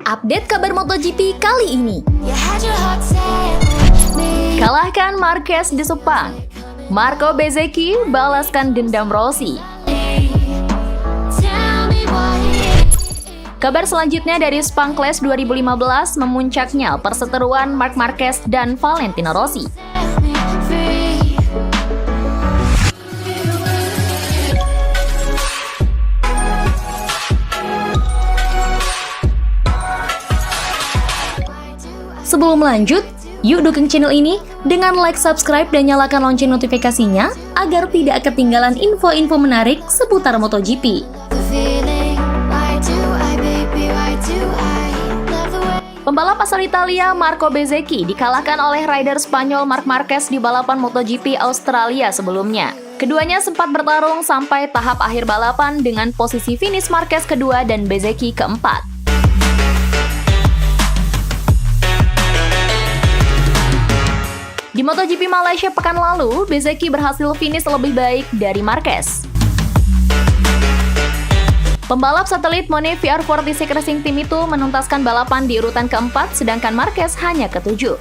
Update kabar MotoGP kali ini. Kalahkan Marquez di Sepang. Marco Bezzecchi balaskan dendam Rossi. Kabar selanjutnya dari Sepang Clash 2015, memuncaknya perseteruan Marc Marquez dan Valentino Rossi. Sebelum lanjut, yuk dukung channel ini dengan like, subscribe, dan nyalakan lonceng notifikasinya agar tidak ketinggalan info-info menarik seputar MotoGP. Pembalap asal Italia Marco Bezzecchi dikalahkan oleh rider Spanyol Marc Marquez di balapan MotoGP Australia sebelumnya. Keduanya sempat bertarung sampai tahap akhir balapan dengan posisi finish Marquez kedua dan Bezzecchi keempat. Di MotoGP Malaysia pekan lalu, Bezzecchi berhasil finish lebih baik dari Marquez. Pembalap satelit Mone VR46 Racing Team itu menuntaskan balapan di urutan keempat, sedangkan Marquez hanya ketujuh.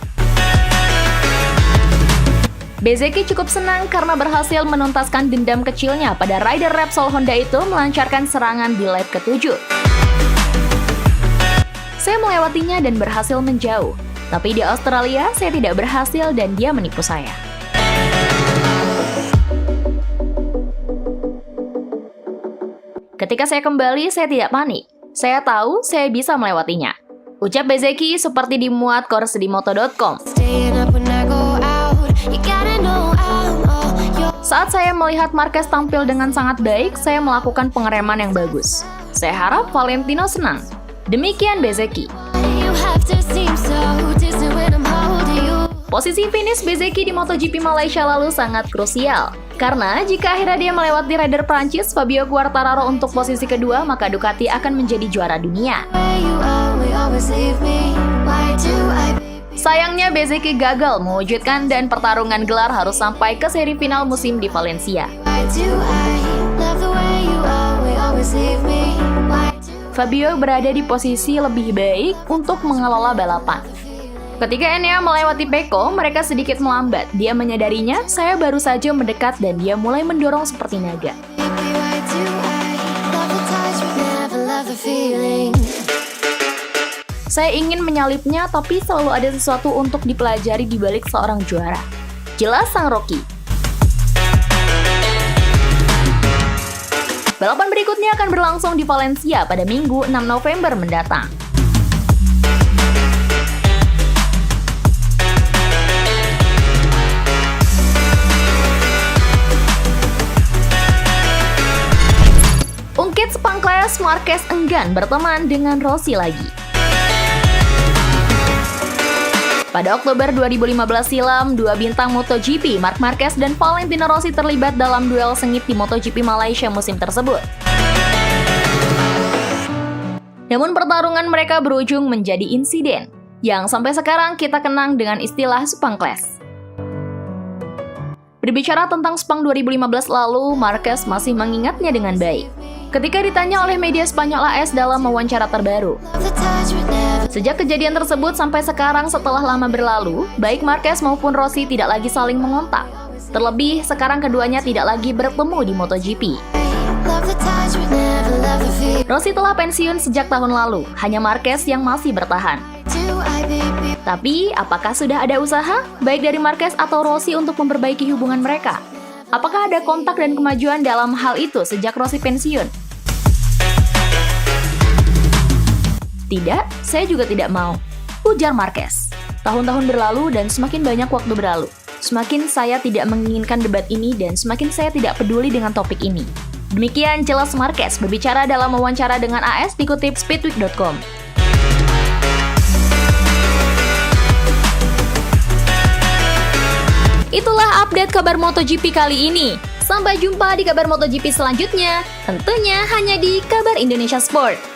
Bezzecchi cukup senang karena berhasil menuntaskan dendam kecilnya pada rider Repsol Honda itu melancarkan serangan di lap ketujuh. Saya melewatinya dan berhasil menjauh. Tapi di Australia, saya tidak berhasil dan dia menipu saya. Ketika saya kembali, saya tidak panik. Saya tahu saya bisa melewatinya. Ucap Bezzecchi seperti dimuat korsdimoto.com. Saat saya melihat Marquez tampil dengan sangat baik, saya melakukan pengereman yang bagus. Saya harap Valentino senang. Demikian Bezzecchi. Posisi finish Bezzecchi di MotoGP Malaysia lalu sangat krusial. Karena jika akhirnya dia melewati rider Prancis Fabio Quartararo untuk posisi kedua, maka Ducati akan menjadi juara dunia. Sayangnya Bezzecchi gagal mewujudkan dan pertarungan gelar harus sampai ke seri final musim di Valencia. Fabio berada di posisi lebih baik untuk mengelola balapan. Ketika Enea melewati Pecco, mereka sedikit melambat. Dia menyadarinya, saya baru saja mendekat dan dia mulai mendorong seperti naga. Saya ingin menyalipnya, tapi selalu ada sesuatu untuk dipelajari di balik seorang juara. Jelas sang Rocky. Balapan berikutnya akan berlangsung di Valencia pada Minggu 6 November mendatang. Ungkit Sepang Clash, Marquez enggan berteman dengan Rossi lagi. Pada Oktober 2015 silam, dua bintang MotoGP, Marc Marquez dan Valentino Rossi terlibat dalam duel sengit di MotoGP Malaysia musim tersebut. Namun pertarungan mereka berujung menjadi insiden, yang sampai sekarang kita kenang dengan istilah Sepang Clash. Berbicara tentang Sepang 2015 lalu, Marquez masih mengingatnya dengan baik. Ketika ditanya oleh media Spanyol AS dalam wawancara terbaru. Sejak kejadian tersebut sampai sekarang setelah lama berlalu, baik Marquez maupun Rossi tidak lagi saling mengontak. Terlebih, sekarang keduanya tidak lagi bertemu di MotoGP. Rossi telah pensiun sejak tahun lalu, hanya Marquez yang masih bertahan. Tapi, apakah sudah ada usaha, baik dari Marquez atau Rossi untuk memperbaiki hubungan mereka? Apakah ada kontak dan kemajuan dalam hal itu sejak Rossi pensiun? Tidak, saya juga tidak mau, ujar Marquez. Tahun-tahun berlalu dan semakin banyak waktu berlalu. Semakin saya tidak menginginkan debat ini dan semakin saya tidak peduli dengan topik ini. Demikian jelas Marquez berbicara dalam wawancara dengan AS dikutip speedweek.com. Itulah update kabar MotoGP kali ini. Sampai jumpa di kabar MotoGP selanjutnya, tentunya hanya di Kabar Indonesia Sport.